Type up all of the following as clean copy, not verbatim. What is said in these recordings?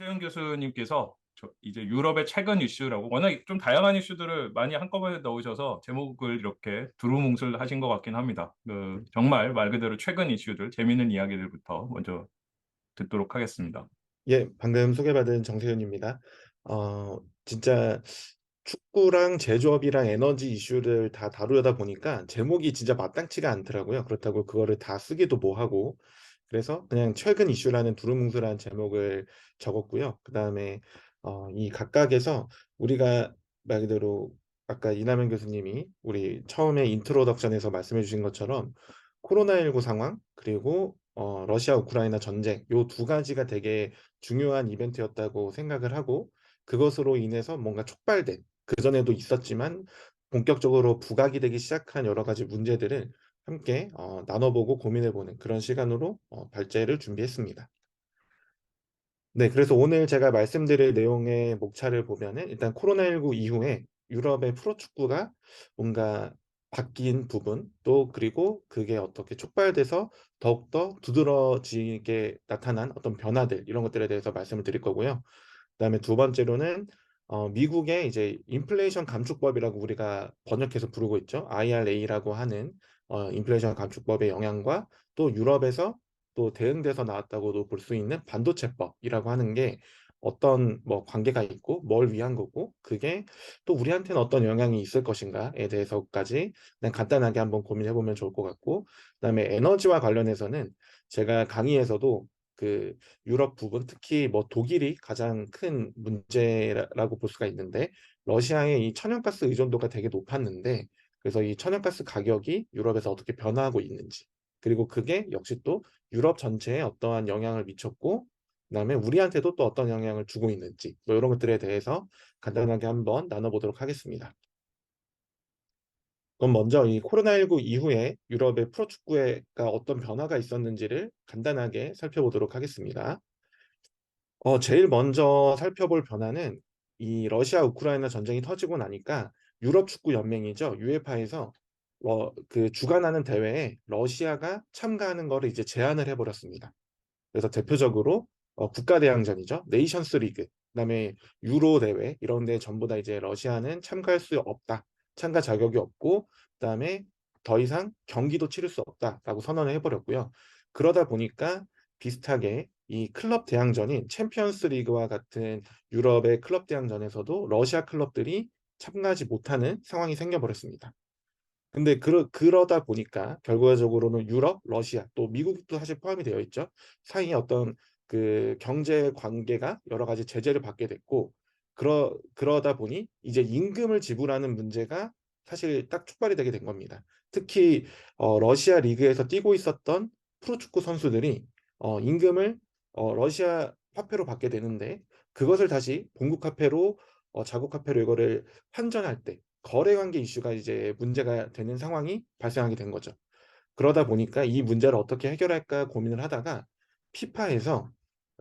정세윤 교수님께서 이제 유럽의 최근 이슈라고 워낙 좀 다양한 이슈들을 많이 한꺼번에 넣으셔서 제목을 이렇게 두루뭉술 하신 것 같긴 합니다. 정말 말 그대로 최근 이슈들, 재미있는 이야기들부터 먼저 듣도록 하겠습니다. 예, 방금 소개받은 정세윤입니다. 진짜 축구랑 제조업이랑 에너지 이슈를 다 다루려다 보니까 제목이 진짜 마땅치가 않더라고요. 그렇다고 그거를 다 쓰기도 뭐하고. 그래서 그냥 최근 이슈라는 두루뭉술한 제목을 적었고요. 그다음에 이 각각에서 우리가 말 그대로 아까 이남현 교수님이 우리 처음에 인트로덕션에서 말씀해 주신 것처럼 코로나19 상황 그리고 러시아 우크라이나 전쟁 요 두 가지가 되게 중요한 이벤트였다고 생각을 하고 그것으로 인해서 뭔가 촉발된 그전에도 있었지만 본격적으로 부각이 되기 시작한 여러 가지 문제들을 함께 나눠보고 고민해보는 그런 시간으로 발제를 준비했습니다. 네, 그래서 오늘 제가 말씀드릴 내용의 목차를 보면은 일단 코로나19 이후에 유럽의 프로축구가 뭔가 바뀐 부분 또 그리고 그게 어떻게 촉발돼서 더욱더 두드러지게 나타난 어떤 변화들 이런 것들에 대해서 말씀을 드릴 거고요. 그다음에 두 번째로는 미국의 이제 인플레이션 감축법이라고 우리가 번역해서 부르고 있죠. IRA라고 하는 인플레이션 감축법의 영향과 또 유럽에서 또 대응돼서 나왔다고도 볼 수 있는 반도체법이라고 하는 게 어떤 뭐 관계가 있고 뭘 위한 거고 그게 또 우리한테는 어떤 영향이 있을 것인가에 대해서까지 그냥 간단하게 한번 고민해 보면 좋을 것 같고 그다음에 에너지와 관련해서는 제가 강의에서도 그 유럽 부분 특히 뭐 독일이 가장 큰 문제라고 볼 수가 있는데 러시아의 이 천연가스 의존도가 되게 높았는데 그래서 이 천연가스 가격이 유럽에서 어떻게 변화하고 있는지 그리고 그게 역시 또 유럽 전체에 어떠한 영향을 미쳤고 그다음에 우리한테도 또 어떤 영향을 주고 있는지 뭐 이런 것들에 대해서 간단하게 한번 나눠보도록 하겠습니다. 그럼 먼저 이 코로나19 이후에 유럽의 프로축구가 어떤 변화가 있었는지를 간단하게 살펴보도록 하겠습니다. 제일 먼저 살펴볼 변화는 이 러시아 우크라이나 전쟁이 터지고 나니까 유럽 축구 연맹이죠. 유에파에서 그 주관하는 대회에 러시아가 참가하는 거를 이제 제한을 해버렸습니다. 그래서 대표적으로 국가대항전이죠. 네이션스 리그, 그다음에 유로 대회 이런 데 전부 다 이제 러시아는 참가할 수 없다. 참가 자격이 없고 그다음에 더 이상 경기도 치를 수 없다라고 선언을 해버렸고요. 그러다 보니까 비슷하게 이 클럽 대항전인 챔피언스 리그와 같은 유럽의 클럽 대항전에서도 러시아 클럽들이 참가하지 못하는 상황이 생겨버렸습니다. 근데 그러다 보니까 결과적으로는 유럽, 러시아, 또 미국도 사실 포함이 되어 있죠. 사이에 어떤 그 경제 관계가 여러 가지 제재를 받게 됐고, 그러다 보니 이제 임금을 지불하는 문제가 사실 딱 촉발이 되게 된 겁니다. 특히 러시아 리그에서 뛰고 있었던 프로축구 선수들이 임금을 러시아 화폐로 받게 되는데 그것을 다시 본국 화폐로 자국 화폐로 이거를 환전할 때 거래 관계 이슈가 이제 문제가 되는 상황이 발생하게 된 거죠. 그러다 보니까 이 문제를 어떻게 해결할까 고민을 하다가 피파에서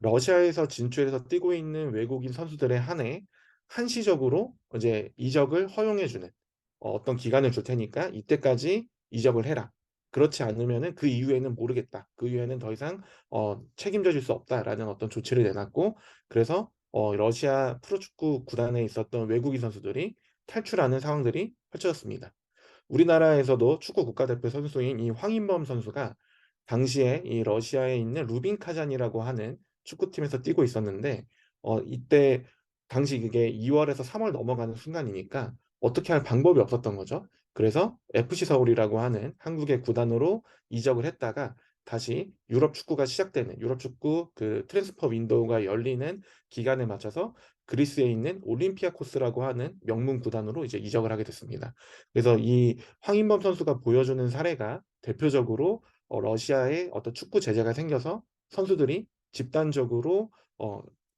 러시아에서 진출해서 뛰고 있는 외국인 선수들에 한해 한시적으로 이제 이적을 허용해주는 어떤 기간을 줄 테니까 이때까지 이적을 해라. 그렇지 않으면은 그 이후에는 모르겠다. 그 이후에는 더 이상 책임져 줄 수 없다라는 어떤 조치를 내놨고 그래서 러시아 프로축구 구단에 있었던 외국인 선수들이 탈출하는 상황들이 펼쳐졌습니다. 우리나라에서도 축구 국가대표 선수인 이 황인범 선수가 당시에 이 러시아에 있는 루빈 카잔이라고 하는 축구팀에서 뛰고 있었는데 이때 당시 그게 2월에서 3월 넘어가는 순간이니까 어떻게 할 방법이 없었던 거죠. 그래서 FC 서울이라고 하는 한국의 구단으로 이적을 했다가 다시 유럽 축구가 시작되는 유럽 축구 그 트랜스퍼 윈도우가 열리는 기간에 맞춰서 그리스에 있는 올림피아코스라고 하는 명문 구단으로 이제 이적을 하게 됐습니다. 그래서 이 황인범 선수가 보여주는 사례가 대표적으로 러시아에 어떤 축구 제재가 생겨서 선수들이 집단적으로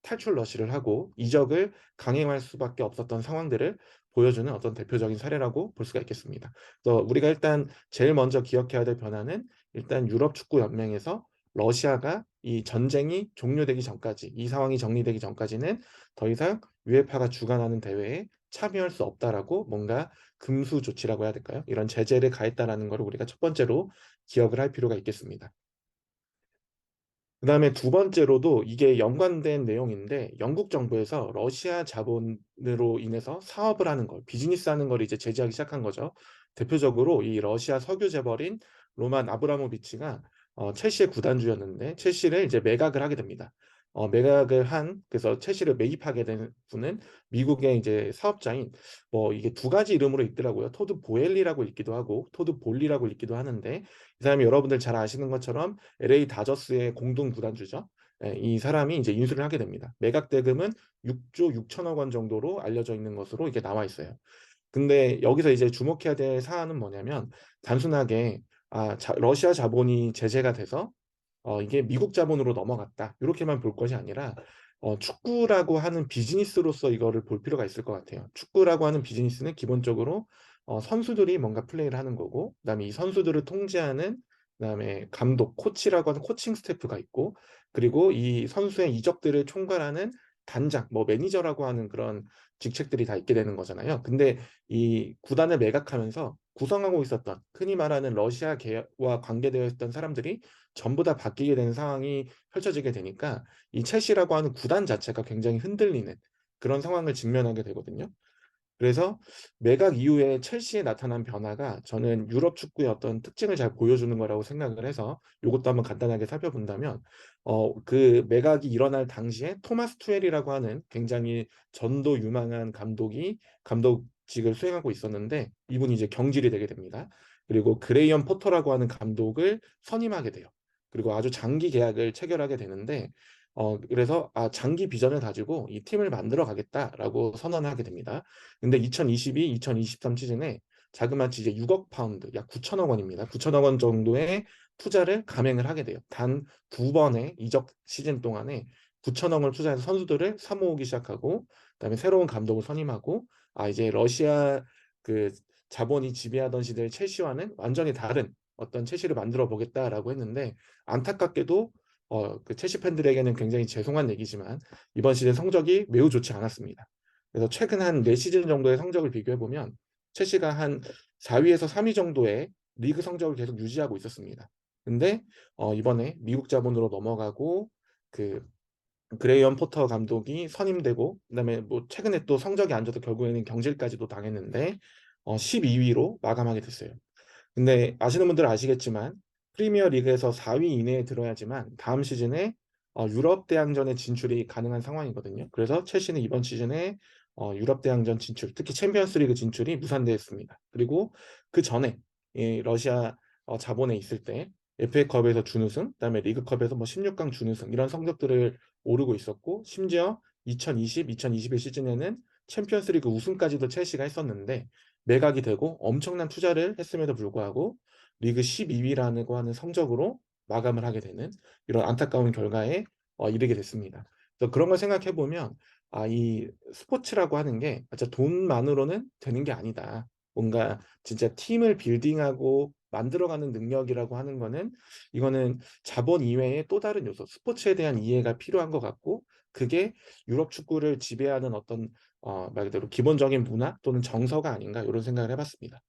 탈출 러시를 하고 이적을 강행할 수밖에 없었던 상황들을 보여주는 어떤 대표적인 사례라고 볼 수가 있겠습니다. 그래서 우리가 일단 제일 먼저 기억해야 될 변화는 일단 유럽 축구 연맹에서 러시아가 이 전쟁이 종료되기 전까지 이 상황이 정리되기 전까지는 더 이상 유에파가 주관하는 대회에 참여할 수 없다라고 뭔가 금수 조치라고 해야 될까요? 이런 제재를 가했다라는 걸 우리가 첫 번째로 기억을 할 필요가 있겠습니다. 그다음에 두 번째로도 이게 연관된 내용인데 영국 정부에서 러시아 자본으로 인해서 사업을 하는 걸, 비즈니스 하는 걸 이제 제재하기 시작한 거죠. 대표적으로 이 러시아 석유 재벌인 로만 아브라모비치가 첼시의 구단주였는데 첼시를 이제 매각을 하게 됩니다. 그래서 첼시를 매입하게 된 분은 미국의 이제 사업자인 뭐 이게 두 가지 이름으로 있더라고요. 토드 보엘리라고 읽기도 하고 토드 볼리라고 읽기도 하는데 이 사람이 여러분들 잘 아시는 것처럼 LA 다저스의 공동 구단주죠. 예, 이 사람이 이제 인수를 하게 됩니다. 매각 대금은 6조 6천억 원 정도로 알려져 있는 것으로 이게 나와 있어요. 근데 여기서 이제 주목해야 될 사안은 뭐냐면 단순하게 러시아 자본이 제재가 돼서 이게 미국 자본으로 넘어갔다. 이렇게만 볼 것이 아니라 축구라고 하는 비즈니스로서 이거를 볼 필요가 있을 것 같아요. 축구라고 하는 비즈니스는 기본적으로 선수들이 뭔가 플레이를 하는 거고, 그다음에 이 선수들을 통제하는 그다음에 감독, 코치라고 하는 코칭 스태프가 있고, 그리고 이 선수의 이적들을 총괄하는 단장, 뭐 매니저라고 하는 그런 직책들이 다 있게 되는 거잖아요. 근데 이 구단을 매각하면서 구성하고 있었던 흔히 말하는 러시아와 관계되어 있던 사람들이 전부 다 바뀌게 되는 상황이 펼쳐지게 되니까 이 첼시라고 하는 구단 자체가 굉장히 흔들리는 그런 상황을 직면하게 되거든요. 그래서 매각 이후에 첼시에 나타난 변화가 저는 유럽 축구의 어떤 특징을 잘 보여주는 거라고 생각을 해서 이것도 한번 간단하게 살펴본다면 그 매각이 일어날 당시에 토마스 투헬이라고 하는 굉장히 전도 유망한 감독이 감독직을 수행하고 있었는데 이분이 이제 경질이 되게 됩니다. 그리고 그레이엄 포터라고 하는 감독을 선임하게 돼요. 그리고 아주 장기 계약을 체결하게 되는데 그래서 장기 비전을 가지고 이 팀을 만들어 가겠다라고 선언하게 됩니다. 근데 2022, 2023 시즌에 자그마치 이제 6억 파운드, 약 9천억 원입니다. 9천억 원 정도의 투자를 감행을 하게 돼요. 단 두 번의 이적 시즌 동안에 9천억 원을 투자해서 선수들을 사모으기 시작하고, 그다음에 새로운 감독을 선임하고, 이제 러시아 그 자본이 지배하던 시대의 첼시와는 완전히 다른 어떤 첼시를 만들어 보겠다라고 했는데 안타깝게도 그 첼시 팬들에게는 굉장히 죄송한 얘기지만 이번 시즌 성적이 매우 좋지 않았습니다. 그래서 최근 한 4시즌 정도의 성적을 비교해 보면 첼시가 한 4위에서 3위 정도의 리그 성적을 계속 유지하고 있었습니다. 근데 이번에 미국 자본으로 넘어가고 그 그레이엄 포터 감독이 선임되고 그다음에 뭐 최근에 또 성적이 안 좋아서 결국에는 경질까지도 당했는데 12위로 마감하게 됐어요. 근데 아시는 분들은 아시겠지만 프리미어 리그에서 4위 이내에 들어야지만 다음 시즌에 유럽 대항전에 진출이 가능한 상황이거든요. 그래서 첼시는 이번 시즌에 유럽 대항전 진출, 특히 챔피언스 리그 진출이 무산되었습니다. 그리고 그 전에 이 러시아 자본에 있을 때 FA컵에서 준우승, 그다음에 리그컵에서 뭐 16강 준우승 이런 성적들을 오르고 있었고 심지어 2020, 2021 시즌에는 챔피언스 리그 우승까지도 첼시가 했었는데 매각이 되고 엄청난 투자를 했음에도 불구하고 리그 12위라고 하는 성적으로 마감을 하게 되는 이런 안타까운 결과에 이르게 됐습니다. 그래서 그런 걸 생각해 보면 이 스포츠라고 하는 게 진짜 돈만으로는 되는 게 아니다. 뭔가 진짜 팀을 빌딩하고 만들어가는 능력이라고 하는 거는 이거는 자본 이외의 또 다른 요소, 스포츠에 대한 이해가 필요한 것 같고 그게 유럽 축구를 지배하는 어떤 말 그대로 기본적인 문화 또는 정서가 아닌가 이런 생각을 해봤습니다.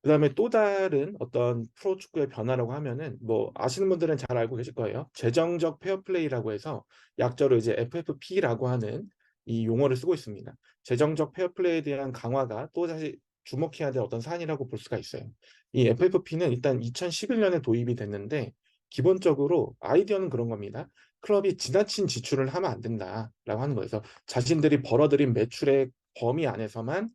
그다음에 또 다른 어떤 프로축구의 변화라고 하면은 뭐 아시는 분들은 잘 알고 계실 거예요. 재정적 페어플레이라고 해서 약자로 이제 FFP라고 하는 이 용어를 쓰고 있습니다. 재정적 페어플레이에 대한 강화가 또 다시 주목해야 될 어떤 사안이라고 볼 수가 있어요. 이 FFP는 일단 2011년에 도입이 됐는데 기본적으로 아이디어는 그런 겁니다. 클럽이 지나친 지출을 하면 안 된다라고 하는 거예요. 그래서 자신들이 벌어들인 매출의 범위 안에서만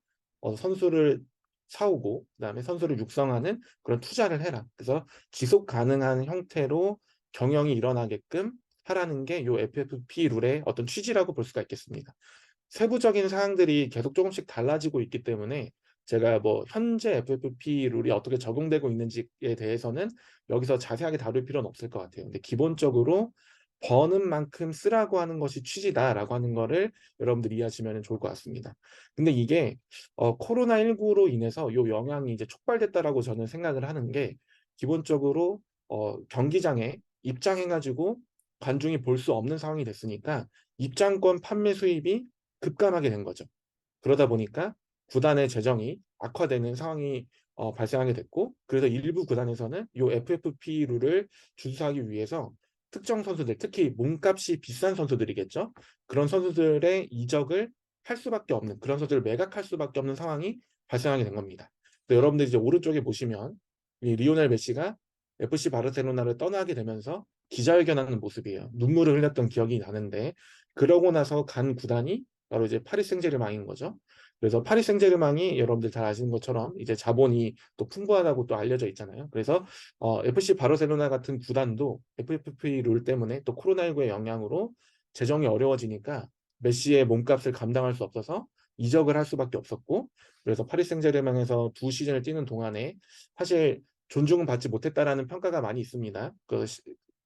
선수를 사오고 그다음에 선수를 육성하는 그런 투자를 해라. 그래서 지속 가능한 형태로 경영이 일어나게끔 하라는 게 요 FFP 룰의 어떤 취지라고 볼 수가 있겠습니다. 세부적인 사항들이 계속 조금씩 달라지고 있기 때문에 제가 뭐 현재 FFP 룰이 어떻게 적용되고 있는지에 대해서는 여기서 자세하게 다룰 필요는 없을 것 같아요. 근데 기본적으로 버는 만큼 쓰라고 하는 것이 취지다라고 하는 거를 여러분들이 이해하시면 좋을 것 같습니다. 근데 이게 코로나19로 인해서 요 영향이 이제 촉발됐다라고 저는 생각을 하는 게 기본적으로 경기장에 입장해가지고 관중이 볼 수 없는 상황이 됐으니까 입장권 판매 수입이 급감하게 된 거죠. 그러다 보니까 구단의 재정이 악화되는 상황이 발생하게 됐고, 그래서 일부 구단에서는 이 FFP 룰을 준수하기 위해서 특정 선수들, 특히 몸값이 비싼 선수들이겠죠. 그런 선수들의 이적을 할 수밖에 없는, 그런 선수들을 매각할 수밖에 없는 상황이 발생하게 된 겁니다. 여러분들 이제 오른쪽에 보시면 이 리오넬 메시가 FC 바르셀로나를 떠나게 되면서 기자회견하는 모습이에요. 눈물을 흘렸던 기억이 나는데, 그러고 나서 간 구단이 바로 이제 파리 생제르맹인 거죠. 그래서 파리 생제르맹이 여러분들 잘 아시는 것처럼 이제 자본이 또 풍부하다고 또 알려져 있잖아요. 그래서 FC 바르셀로나 같은 구단도 FFP 룰 때문에 또 코로나19의 영향으로 재정이 어려워지니까 메시의 몸값을 감당할 수 없어서 이적을 할 수밖에 없었고, 그래서 파리 생제르맹에서 두 시즌을 뛰는 동안에 사실 존중은 받지 못했다라는 평가가 많이 있습니다.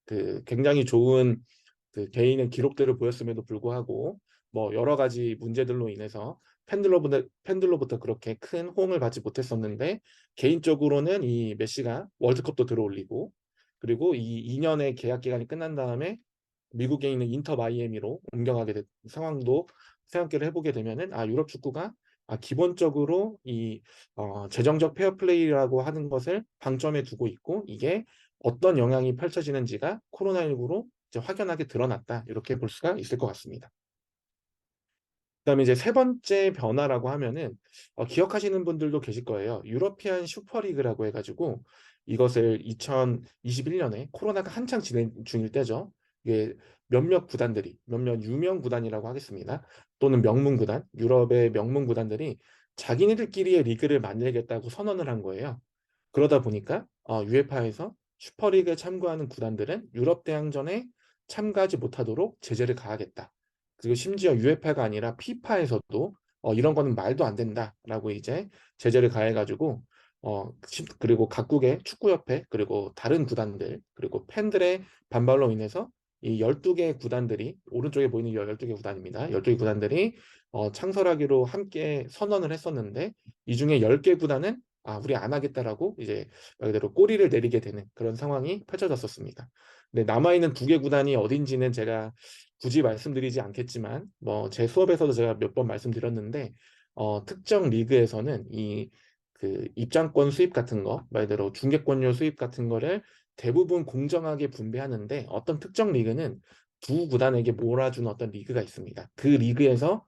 그 굉장히 좋은 그 개인의 기록들을 보였음에도 불구하고 뭐 여러 가지 문제들로 인해서 팬들로부터 그렇게 큰 호응을 받지 못했었는데, 개인적으로는 이 메시가 월드컵도 들어올리고, 그리고 이 2년의 계약 기간이 끝난 다음에 미국에 있는 인터 마이애미로 옮겨가게 된 상황도 생각을 해보게 되면은, 유럽 축구가 기본적으로 이 재정적 페어플레이라고 하는 것을 방점에 두고 있고, 이게 어떤 영향이 펼쳐지는지가 코로나19로 이제 확연하게 드러났다, 이렇게 볼 수가 있을 것 같습니다. 그다음에 이제 세 번째 변화라고 하면은 기억하시는 분들도 계실 거예요. 유러피안 슈퍼리그라고 해가지고 이것을 2021년에 코로나가 한창 진행 중일 때죠. 이게 몇몇 유명 구단이라고 하겠습니다. 또는 명문 구단, 유럽의 명문 구단들이 자기네들끼리의 리그를 만들겠다고 선언을 한 거예요. 그러다 보니까 유에파에서 슈퍼리그에 참가하는 구단들은 유럽 대항전에 참가하지 못하도록 제재를 가하겠다. 그리고 심지어 유에파가 아니라 피파에서도 이런 거는 말도 안 된다라고 이제 제재를 가해가지고 그리고 각국의 축구협회, 그리고 다른 구단들, 그리고 팬들의 반발로 인해서 이 12개 구단들이, 오른쪽에 보이는 이 12개 구단입니다. 12개 구단들이 창설하기로 함께 선언을 했었는데, 이 중에 10개 구단은 우리 안 하겠다라고 이제 말 그대로 꼬리를 내리게 되는 그런 상황이 펼쳐졌었습니다. 근데 남아있는 두 개 구단이 어딘지는 제가 굳이 말씀드리지 않겠지만, 뭐 제 수업에서도 제가 몇 번 말씀드렸는데, 특정 리그에서는 이 그 입장권 수입 같은 거, 말대로 중계권료 수입 같은 거를 대부분 공정하게 분배하는데, 어떤 특정 리그는 두 구단에게 몰아주는 어떤 리그가 있습니다. 그 리그에서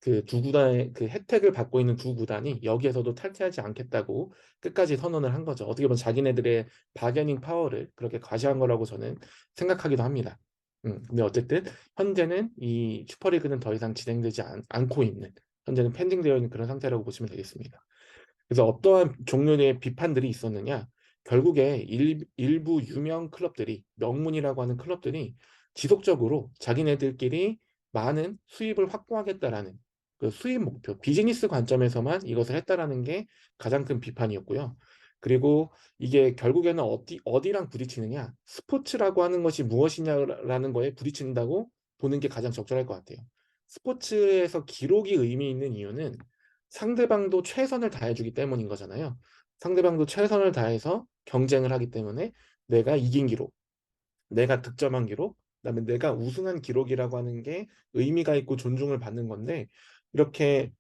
그 두 구단의 그 혜택을 받고 있는 두 구단이 여기에서도 탈퇴하지 않겠다고 끝까지 선언을 한 거죠. 어떻게 보면 자기네들의 바게닝 파워를 그렇게 과시한 거라고 저는 생각하기도 합니다. 근데 어쨌든 현재는 이 슈퍼리그는 더 이상 진행되지 않고 있는, 현재는 펜딩되어 있는 그런 상태라고 보시면 되겠습니다. 그래서 어떠한 종류의 비판들이 있었느냐? 결국에 일부 유명 클럽들이, 명문이라고 하는 클럽들이 지속적으로 자기네들끼리 많은 수입을 확보하겠다라는 그 수입 목표, 비즈니스 관점에서만 이것을 했다라는 게 가장 큰 비판이었고요. 그리고 이게 결국에는 어디랑 부딪히느냐? 스포츠라고 하는 것이 무엇이냐라는 거에 부딪힌다고 보는 게 가장 적절할 것 같아요. 스포츠에서 기록이 의미 있는 이유는 상대방도 최선을 다해주기 때문인 거잖아요. 상대방도 최선을 다해서 경쟁을 하기 때문에 내가 이긴 기록, 내가 득점한 기록, 그다음에 내가 우승한 기록이라고 하는 게 의미가 있고 존중을 받는 건데, 이렇게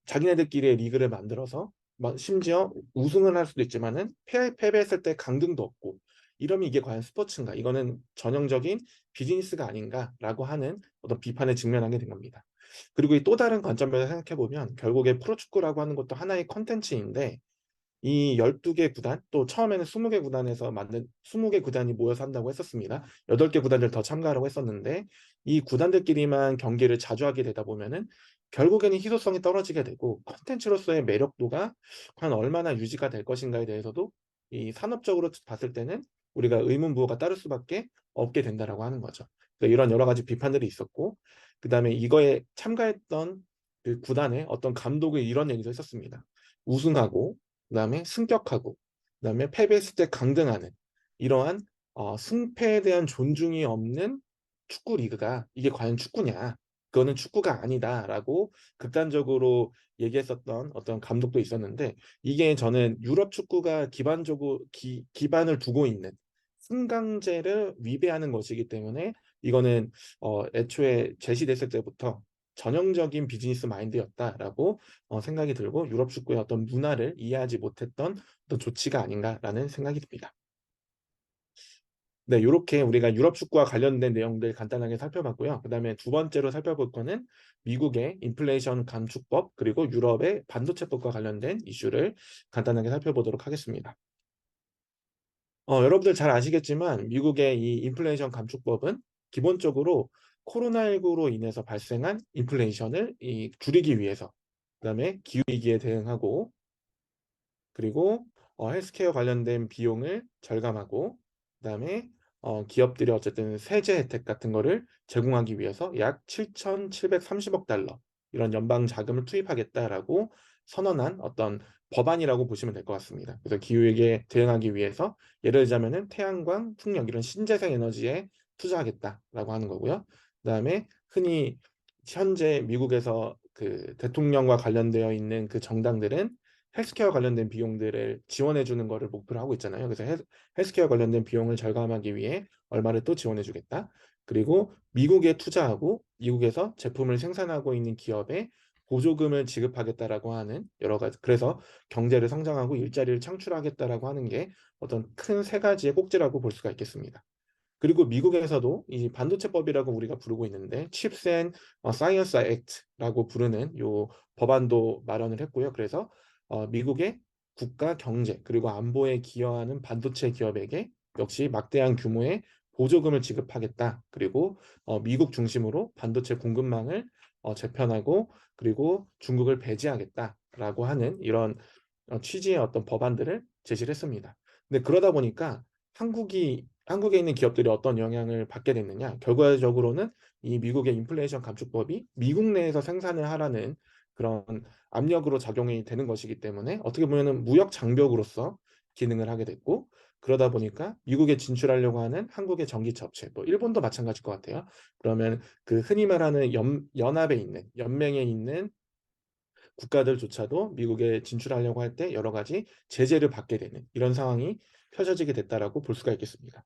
자기네들끼리의 리그를 만들어서 심지어 우승을 할 수도 있지만은 패배했을 때 강등도 없고, 이러면 이게 과연 스포츠인가? 이거는 전형적인 비즈니스가 아닌가라고 하는 어떤 비판에 직면하게 된 겁니다. 그리고 이 또 다른 관점에서 생각해 보면 결국에 프로축구라고 하는 것도 하나의 컨텐츠인데, 이 12개 구단, 또 처음에는 20개 구단에서 만든 20개 구단이 모여서 한다고 했었습니다. 8개 구단들 더 참가하라고 했었는데, 이 구단들끼리만 경기를 자주 하게 되다 보면은 결국에는 희소성이 떨어지게 되고, 컨텐츠로서의 매력도가 과연 얼마나 유지가 될 것인가에 대해서도 이 산업적으로 봤을 때는 우리가 의문부호가 따를 수밖에 없게 된다라고 하는 거죠. 그러니까 이런 여러 가지 비판들이 있었고, 그다음에 이거에 참가했던 그 구단의 어떤 감독이 이런 얘기도 했었습니다. 우승하고 그다음에 승격하고, 그다음에 패배했을 때 강등하는, 이러한 승패에 대한 존중이 없는 축구 리그가 이게 과연 축구냐? 그거는 축구가 아니다라고 극단적으로 얘기했었던 어떤 감독도 있었는데, 이게 저는 유럽 축구가 기반적으로 기반을 두고 있는 승강제를 위배하는 것이기 때문에, 이거는 애초에 제시됐을 때부터 전형적인 비즈니스 마인드였다라고 생각이 들고 유럽 축구의 어떤 문화를 이해하지 못했던 어떤 조치가 아닌가라는 생각이 듭니다. 네, 이렇게 우리가 유럽 축구와 관련된 내용들 간단하게 살펴봤고요. 그다음에 두 번째로 살펴볼 거는 미국의 인플레이션 감축법 그리고 유럽의 반도체법과 관련된 이슈를 간단하게 살펴보도록 하겠습니다. 여러분들 잘 아시겠지만 미국의 이 인플레이션 감축법은 기본적으로 코로나19로 인해서 발생한 인플레이션을 줄이기 위해서 그다음에 기후위기에 대응하고 그리고 헬스케어 관련된 비용을 절감하고 그다음에 기업들이 어쨌든 세제 혜택 같은 거를 제공하기 위해서 약 7,730억 달러 이런 연방 자금을 투입하겠다라고 선언한 어떤 법안이라고 보시면 될 것 같습니다. 그래서 기후위기에 대응하기 위해서 예를 들자면은 태양광, 풍력 이런 신재생 에너지에 투자하겠다라고 하는 거고요. 그다음에 흔히 현재 미국에서 그 대통령과 관련되어 있는 그 정당들은 헬스케어 관련된 비용들을 지원해 주는 거를 목표로 하고 있잖아요. 그래서 헬스케어 관련된 비용을 절감하기 위해 얼마를 또 지원해 주겠다. 그리고 미국에 투자하고 미국에서 제품을 생산하고 있는 기업에 보조금을 지급하겠다라고 하는 여러 가지 그래서 경제를 성장하고 일자리를 창출하겠다라고 하는 게 어떤 큰 세 가지의 꼭지라고 볼 수가 있겠습니다. 그리고 미국에서도 이 반도체법이라고 우리가 부르고 있는데 Chips and Science Act라고 부르는 요 법안도 마련을 했고요. 그래서 미국의 국가 경제 그리고 안보에 기여하는 반도체 기업에게 역시 막대한 규모의 보조금을 지급하겠다. 그리고 미국 중심으로 반도체 공급망을 재편하고 그리고 중국을 배제하겠다라고 하는 이런 취지의 어떤 법안들을 제시를 했습니다. 근데 그러다 보니까 한국에 있는 기업들이 어떤 영향을 받게 됐느냐? 결과적으로는 이 미국의 인플레이션 감축법이 미국 내에서 생산을 하라는 그런 압력으로 작용이 되는 것이기 때문에 어떻게 보면은 무역 장벽으로서 기능을 하게 됐고 그러다 보니까 미국에 진출하려고 하는 한국의 전기차 업체, 뭐 일본도 마찬가지일 것 같아요. 그러면 그 흔히 말하는 연합에 있는 연맹에 있는 국가들조차도 미국에 진출하려고 할 때 여러 가지 제재를 받게 되는 이런 상황이 펼쳐지게 됐다라고 볼 수가 있겠습니다.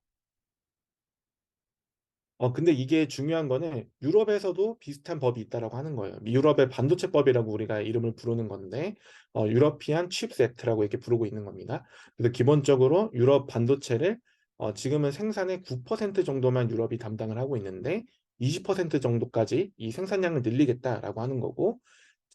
근데 이게 중요한 거는 유럽에서도 비슷한 법이 있다라고 하는 거예요. 유럽의 반도체법이라고 우리가 이름을 부르는 건데, 유러피안 칩스 액트라고 이렇게 부르고 있는 겁니다. 그래서 기본적으로 유럽 반도체를 지금은 생산의 9% 정도만 유럽이 담당을 하고 있는데, 20% 정도까지 이 생산량을 늘리겠다라고 하는 거고,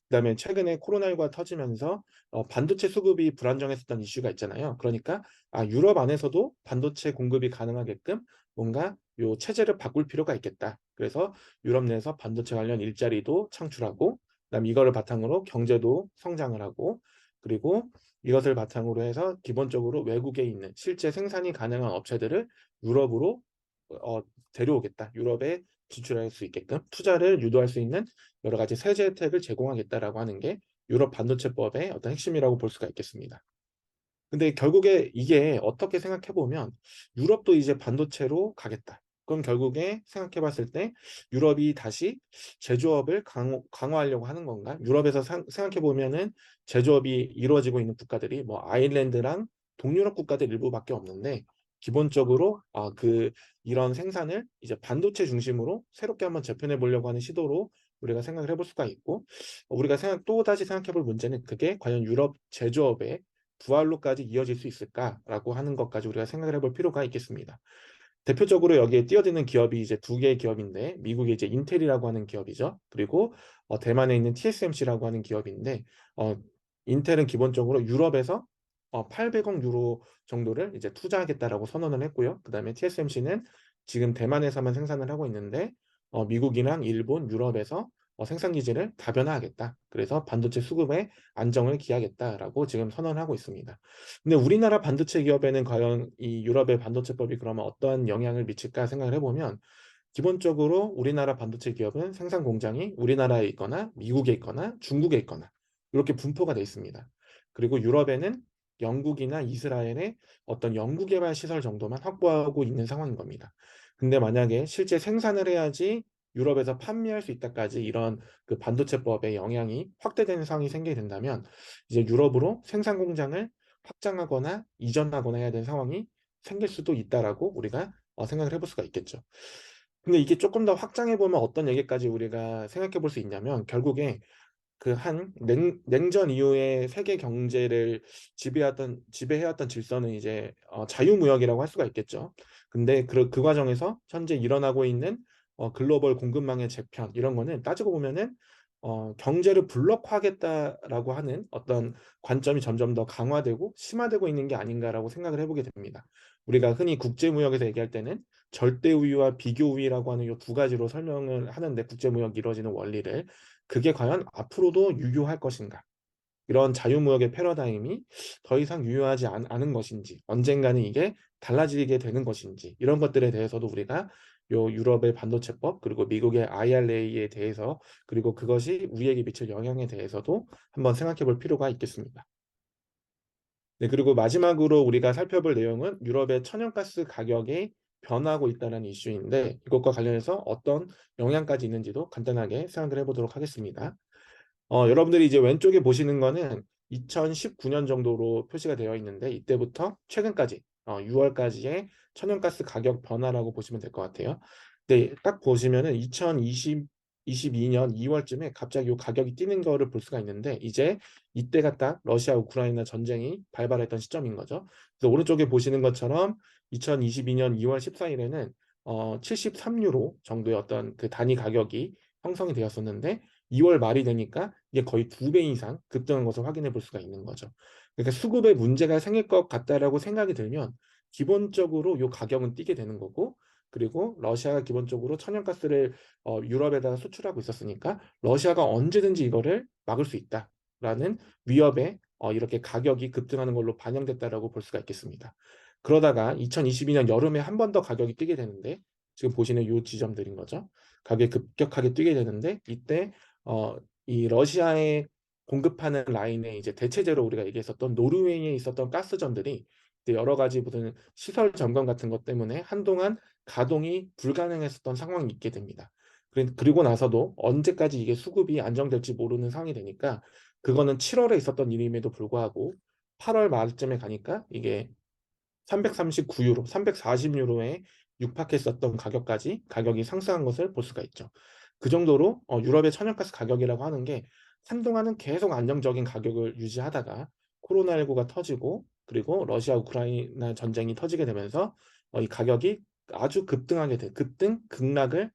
그다음에 최근에 코로나19가 터지면서 반도체 수급이 불안정했었던 이슈가 있잖아요. 그러니까 유럽 안에서도 반도체 공급이 가능하게끔 뭔가 요 체제를 바꿀 필요가 있겠다. 그래서 유럽 내에서 반도체 관련 일자리도 창출하고 그다음에 이거를 바탕으로 경제도 성장을 하고 그리고 이것을 바탕으로 해서 기본적으로 외국에 있는 실제 생산이 가능한 업체들을 유럽으로 어, 데려오겠다. 유럽에 진출할 수 있게끔 투자를 유도할 수 있는 여러 가지 세제 혜택을 제공하겠다라고 하는 게 유럽 반도체법의 어떤 핵심이라고 볼 수가 있겠습니다. 근데 결국에 이게 어떻게 생각해 보면 유럽도 이제 반도체로 가겠다. 그럼 결국에 생각해 봤을 때 유럽이 다시 제조업을 강화하려고 하는 건가? 유럽에서 생각해 보면은 제조업이 이루어지고 있는 국가들이 뭐 아일랜드랑 동유럽 국가들 일부밖에 없는데 기본적으로 이런 생산을 이제 반도체 중심으로 새롭게 한번 재편해 보려고 하는 시도로 우리가 생각을 해볼 수가 있고 우리가 또 다시 생각해 볼 문제는 그게 과연 유럽 제조업의 부활로까지 이어질 수 있을까라고 하는 것까지 우리가 생각을 해볼 필요가 있겠습니다. 대표적으로 여기에 뛰어드는 기업이 이제 두 개의 기업인데 미국의 이제 인텔이라고 하는 기업이죠. 그리고 대만에 있는 TSMC라고 하는 기업인데 인텔은 기본적으로 유럽에서 800억 유로 정도를 이제 투자하겠다라고 선언을 했고요. 그다음에 TSMC는 지금 대만에서만 생산을 하고 있는데 미국이랑 일본, 유럽에서 생산 기지를 다변화하겠다. 그래서 반도체 수급에 안정을 기하겠다라고 지금 선언하고 있습니다. 근데 우리나라 반도체 기업에는 과연 이 유럽의 반도체법이 그러면 어떠한 영향을 미칠까 생각을 해보면 기본적으로 우리나라 반도체 기업은 생산 공장이 우리나라에 있거나 미국에 있거나 중국에 있거나 이렇게 분포가 돼 있습니다. 그리고 유럽에는 영국이나 이스라엘의 어떤 연구개발 시설 정도만 확보하고 있는 상황인 겁니다. 근데 만약에 실제 생산을 해야지 유럽에서 판매할 수 있다까지 이런 그 반도체법의 영향이 확대되는 상황이 생기게 된다면 이제 유럽으로 생산 공장을 확장하거나 이전하거나 해야 되는 상황이 생길 수도 있다라고 우리가 생각을 해볼 수가 있겠죠. 근데 이게 조금 더 확장해 보면 어떤 얘기까지 우리가 생각해 볼 수 있냐면 결국에 그 한 냉전 이후에 세계 경제를 지배해왔던 질서는 이제 자유무역이라고 할 수가 있겠죠. 근데 그 과정에서 현재 일어나고 있는 글로벌 공급망의 재편 이런 거는 따지고 보면은 경제를 블록화하겠다라고 하는 어떤 관점이 점점 더 강화되고 심화되고 있는 게 아닌가라고 생각을 해보게 됩니다. 우리가 흔히 국제무역에서 얘기할 때는 절대 우위와 비교 우위라고 하는 이 두 가지로 설명을 하는데 국제무역이 이루어지는 원리를 그게 과연 앞으로도 유효할 것인가? 이런 자유무역의 패러다임이 더 이상 유효하지 않은 것인지, 언젠가는 이게 달라지게 되는 것인지, 이런 것들에 대해서도 우리가 요 유럽의 반도체법, 그리고 미국의 IRA에 대해서, 그리고 그것이 우리에게 미칠 영향에 대해서도 한번 생각해 볼 필요가 있겠습니다. 네, 그리고 마지막으로 우리가 살펴볼 내용은 유럽의 천연가스 가격이 변화하고 있다는 이슈인데, 이것과 관련해서 어떤 영향까지 있는지도 간단하게 생각을 해보도록 하겠습니다. 여러분들이 이제 왼쪽에 보시는 거는 2019년 정도로 표시가 되어 있는데 이때부터 최근까지 6월까지의 천연가스 가격 변화라고 보시면 될 것 같아요. 근데 딱 보시면은 22년 2월쯤에 갑자기 이 가격이 뛰는 거를 볼 수가 있는데 이제 이때가 딱 러시아 우크라이나 전쟁이 발발했던 시점인 거죠. 그래서 오른쪽에 보시는 것처럼 2022년 2월 14일에는 73유로 정도의 어떤 그 단위 가격이 형성이 되었었는데 2월 말이 되니까 이게 거의 2배 이상 급등한 것을 확인해 볼 수가 있는 거죠. 그러니까 수급에 문제가 생길 것 같다라고 생각이 들면 기본적으로 이 가격은 뛰게 되는 거고 그리고 러시아가 기본적으로 천연가스를 유럽에다가 수출하고 있었으니까 러시아가 언제든지 이거를 막을 수 있다라는 위협에 이렇게 가격이 급등하는 걸로 반영됐다라고 볼 수가 있겠습니다. 그러다가 2022년 여름에 한 번 더 가격이 뛰게 되는데 지금 보시는 이 지점들인 거죠. 가격이 급격하게 뛰게 되는데 이때 어, 이 러시아에 공급하는 라인에 이제 대체제로 우리가 얘기했었던 노르웨이에 있었던 가스전들이 이제 여러 가지 무슨 시설 점검 같은 것 때문에 한동안 가동이 불가능했었던 상황이 있게 됩니다. 그리고 나서도 언제까지 이게 수급이 안정될지 모르는 상황이 되니까 그거는 7월에 있었던 일임에도 불구하고 8월 말쯤에 가니까 이게 339유로, 340유로에 육박했었던 가격까지 가격이 상승한 것을 볼 수가 있죠. 그 정도로 유럽의 천연가스 가격이라고 하는 게 한동안은 계속 안정적인 가격을 유지하다가 코로나19가 터지고 그리고 러시아 우크라이나 전쟁이 터지게 되면서 이 가격이 아주 급등 급락을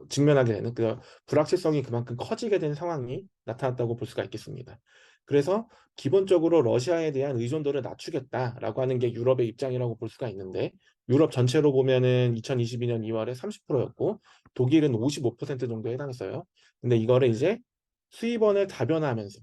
직면하게 되는 그 불확실성이 그만큼 커지게 된 상황이 나타났다고 볼 수가 있겠습니다. 그래서 기본적으로 러시아에 대한 의존도를 낮추겠다라고 하는 게 유럽의 입장이라고 볼 수가 있는데 유럽 전체로 보면은 2022년 2월에 30%였고 독일은 55% 정도에 해당했어요. 근데 이거를 이제 수입원을 다변화하면서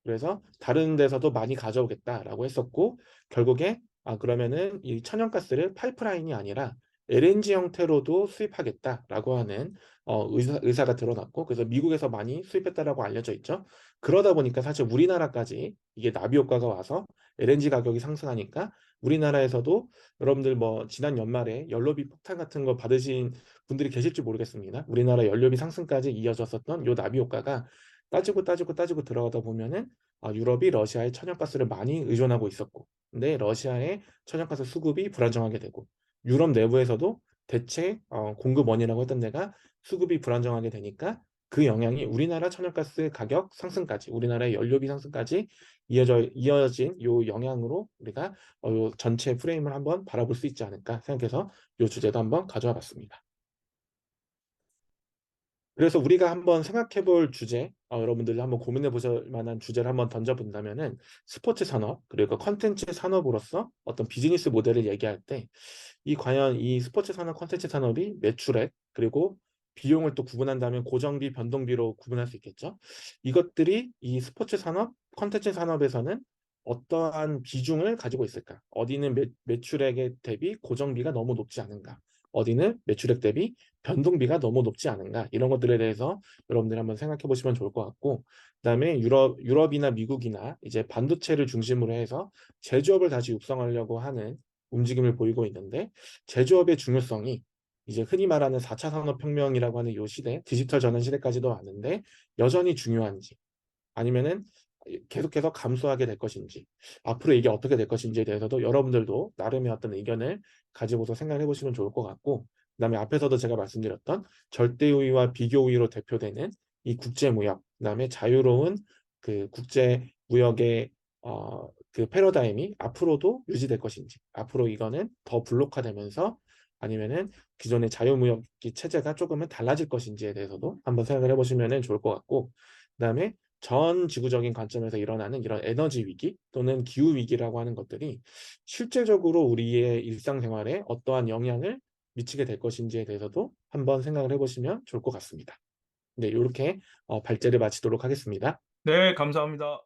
그래서 다른 데서도 많이 가져오겠다라고 했었고 결국에 그러면은 이 천연가스를 파이프라인이 아니라 LNG 형태로도 수입하겠다라고 하는 의사가 드러났고 그래서 미국에서 많이 수입했다라고 알려져 있죠. 그러다 보니까 사실 우리나라까지 이게 나비 효과가 와서 LNG 가격이 상승하니까 우리나라에서도 여러분들 뭐 지난 연말에 연료비 폭탄 같은 거 받으신 분들이 계실지 모르겠습니다. 우리나라 연료비 상승까지 이어졌었던 요 나비 효과가 따지고 들어가다 보면은 유럽이 러시아의 천연가스를 많이 의존하고 있었고, 근데 러시아의 천연가스 수급이 불안정하게 되고, 유럽 내부에서도 대체 공급원이라고 했던 데가 수급이 불안정하게 되니까 그 영향이 우리나라 천연가스 가격 상승까지, 우리나라의 연료비 상승까지 이어진 요 영향으로 우리가 요 전체 프레임을 한번 바라볼 수 있지 않을까 생각해서 요 주제도 한번 가져와 봤습니다. 그래서 우리가 한번 생각해 볼 주제, 여러분들이 한번 고민해 보실 만한 주제를 한번 던져본다면은 스포츠 산업, 그리고 컨텐츠 산업으로서 어떤 비즈니스 모델을 얘기할 때, 과연 이 스포츠 산업, 컨텐츠 산업이 매출액, 그리고 비용을 또 구분한다면 고정비, 변동비로 구분할 수 있겠죠. 이것들이 이 스포츠 산업, 컨텐츠 산업에서는 어떠한 비중을 가지고 있을까? 어디는 매출액에 대비 고정비가 너무 높지 않은가? 어디는 매출액 대비 변동비가 너무 높지 않은가 이런 것들에 대해서 여러분들이 한번 생각해 보시면 좋을 것 같고 그다음에 유럽이나 미국이나 이제 반도체를 중심으로 해서 제조업을 다시 육성하려고 하는 움직임을 보이고 있는데 제조업의 중요성이 이제 흔히 말하는 4차 산업혁명이라고 하는 요 시대 디지털 전환 시대까지도 왔는데 여전히 중요한지 아니면은 계속해서 감소하게 될 것인지 앞으로 이게 어떻게 될 것인지에 대해서도 여러분들도 나름의 어떤 의견을 가지고서 생각해 보시면 좋을 것 같고 그다음에 앞에서도 제가 말씀드렸던 절대우위와 비교우위로 대표되는 이 국제무역, 그다음에 자유로운 그 국제무역의 그 패러다임이 앞으로도 유지될 것인지, 앞으로 이거는 더 블록화되면서 아니면은 기존의 자유무역 체제가 조금은 달라질 것인지에 대해서도 한번 생각을 해보시면 좋을 것 같고, 그다음에 전 지구적인 관점에서 일어나는 이런 에너지 위기 또는 기후 위기라고 하는 것들이 실제적으로 우리의 일상생활에 어떠한 영향을 미치게 될 것인지에 대해서도 한번 생각을 해보시면 좋을 것 같습니다. 네, 이렇게 발제를 마치도록 하겠습니다. 네, 감사합니다.